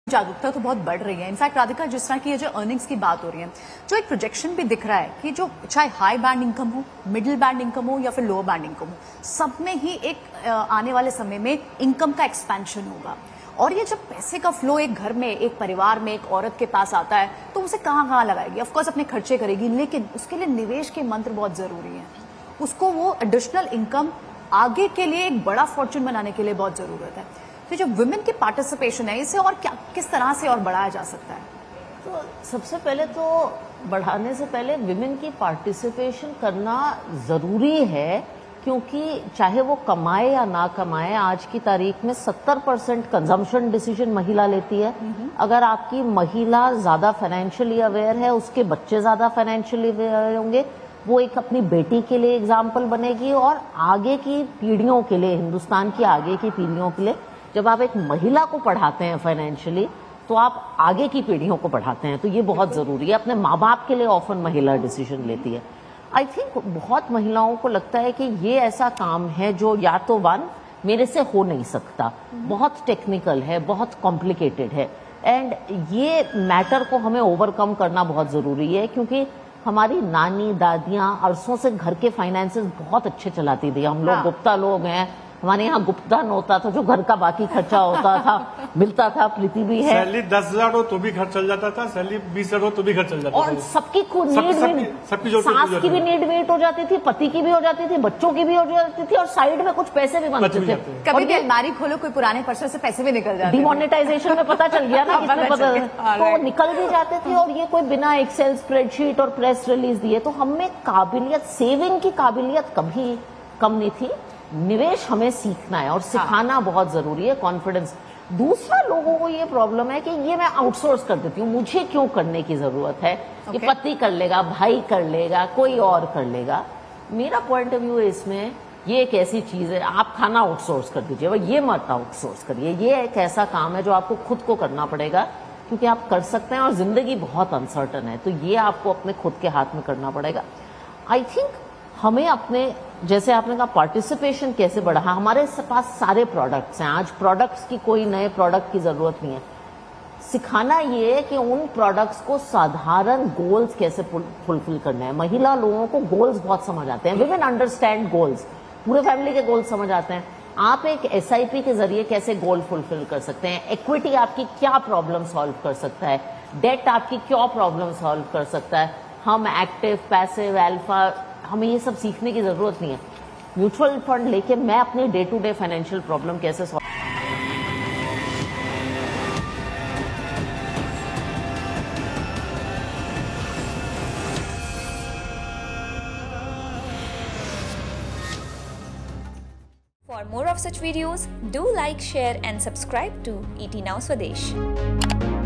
जागरूकता तो बहुत बढ़ रही है। इनफैक्ट राधिका, जिस तरह की ये जो अर्निंग्स की बात हो रही है, जो एक प्रोजेक्शन भी दिख रहा है कि जो चाहे हाई बैंड इनकम हो, मिडिल बैंड इनकम हो या फिर लोअर बैंड इनकम हो, सब में ही एक आने वाले समय में इनकम का एक्सपेंशन होगा। और ये जब पैसे का फ्लो एक घर में, एक परिवार में, एक औरत के पास आता है तो उसे कहाँ लगाएगी? ऑफकोर्स अपने खर्चे करेगी, लेकिन उसके लिए निवेश के मंत्र बहुत जरूरी है। उसको वो एडिशनल इनकम आगे के लिए एक बड़ा फॉर्चून बनाने के लिए बहुत जरूरत है। तो जो वुमेन की पार्टिसिपेशन है, इसे और क्या किस तरह से और बढ़ाया जा सकता है? तो सबसे पहले तो बढ़ाने से पहले विमेन की पार्टिसिपेशन करना जरूरी है, क्योंकि चाहे वो कमाए या ना कमाए, आज की तारीख में 70% कंजम्पशन डिसीजन महिला लेती है। अगर आपकी महिला ज्यादा फाइनेंशियली अवेयर है, उसके बच्चे ज्यादा फाइनेंशियली अवेयर होंगे, वो एक अपनी बेटी के लिए एग्जाम्पल बनेगी और आगे की पीढ़ियों के लिए, हिंदुस्तान की आगे की पीढ़ियों के लिए, जब आप एक महिला को पढ़ाते हैं फाइनेंशियली, तो आप आगे की पीढ़ियों को पढ़ाते हैं। तो ये बहुत जरूरी है। अपने माँ बाप के लिए ऑफन महिला डिसीजन लेती है। आई थिंक बहुत महिलाओं को लगता है कि ये ऐसा काम है जो या तो मेरे से हो नहीं सकता, बहुत टेक्निकल है, बहुत कॉम्प्लिकेटेड है, एंड ये मैटर को हमें ओवरकम करना बहुत जरूरी है। क्योंकि हमारी नानी दादियां अरसों से घर के फाइनेंसेस बहुत अच्छे चलाती थी। हम लोग गुप्ता लोग हैं, हमारे यहाँ गुप्तधन होता था, जो घर का बाकी खर्चा होता था मिलता था। प्रीति भी है, सैलरी 10,000 हो तो भी खर्च चल जाता था, सैलरी 20,000 हो तो भी खर्च चल जाता था। और सबकी नीड, सास की भी नीड मीट हो जाती थी, पति की भी हो जाती थी, बच्चों की भी हो जाती थी, और साइड में कुछ पैसे भी बनते थे। कभी भी अलमारी खोलो, कोई पुराने पर्सों से पैसे भी निकल जाते, डिमोनेटाइजेशन में पता चल गया ना, कितने पता, तो निकल भी जाते थे। और ये कोई बिना एक्सेल स्प्रेडशीट और प्रेस रिलीज दिए, तो हमें काबिलियत, सेविंग की काबिलियत कभी कम नहीं थी। निवेश हमें सीखना है और सिखाना बहुत जरूरी है, कॉन्फिडेंस। दूसरा, लोगों को ये प्रॉब्लम है कि ये मैं आउटसोर्स कर देती हूँ, मुझे क्यों करने की जरूरत है, ये पति कर लेगा, भाई कर लेगा, कोई और कर लेगा। मेरा पॉइंट ऑफ व्यू है इसमें, ये एक ऐसी चीज है, आप खाना आउटसोर्स कर दीजिए, ये मत आउटसोर्स करिए। ये एक ऐसा काम है जो आपको खुद को करना पड़ेगा, क्योंकि आप कर सकते हैं और जिंदगी बहुत अनसर्टन है, तो ये आपको अपने खुद के हाथ में करना पड़ेगा। आई थिंक हमें अपने, जैसे आपने कहा पार्टिसिपेशन कैसे बढ़ा, हमारे पास सारे प्रोडक्ट्स हैं। आज प्रोडक्ट्स की कोई नए प्रोडक्ट की जरूरत नहीं है। सिखाना ये है कि उन प्रोडक्ट्स को साधारण गोल्स कैसे फुलफिल करना है। महिला लोगों को गोल्स बहुत समझ आते हैं, विमेन अंडरस्टैंड गोल्स, पूरे फैमिली के गोल्स समझ आते हैं। आप एक SIP के जरिए कैसे गोल फुलफिल कर सकते हैं, इक्विटी आपकी क्या प्रॉब्लम सॉल्व कर सकता है, डेट आपकी क्या प्रॉब्लम सॉल्व कर सकता है। हम एक्टिव, पैसिव, अल्फा, हमें ये सब सीखने की जरूरत नहीं है। म्यूचुअल फंड लेके मैं अपने day to day financial problem कैसे solve. For more of such videos, do like, share and subscribe to ET Now Swadesh.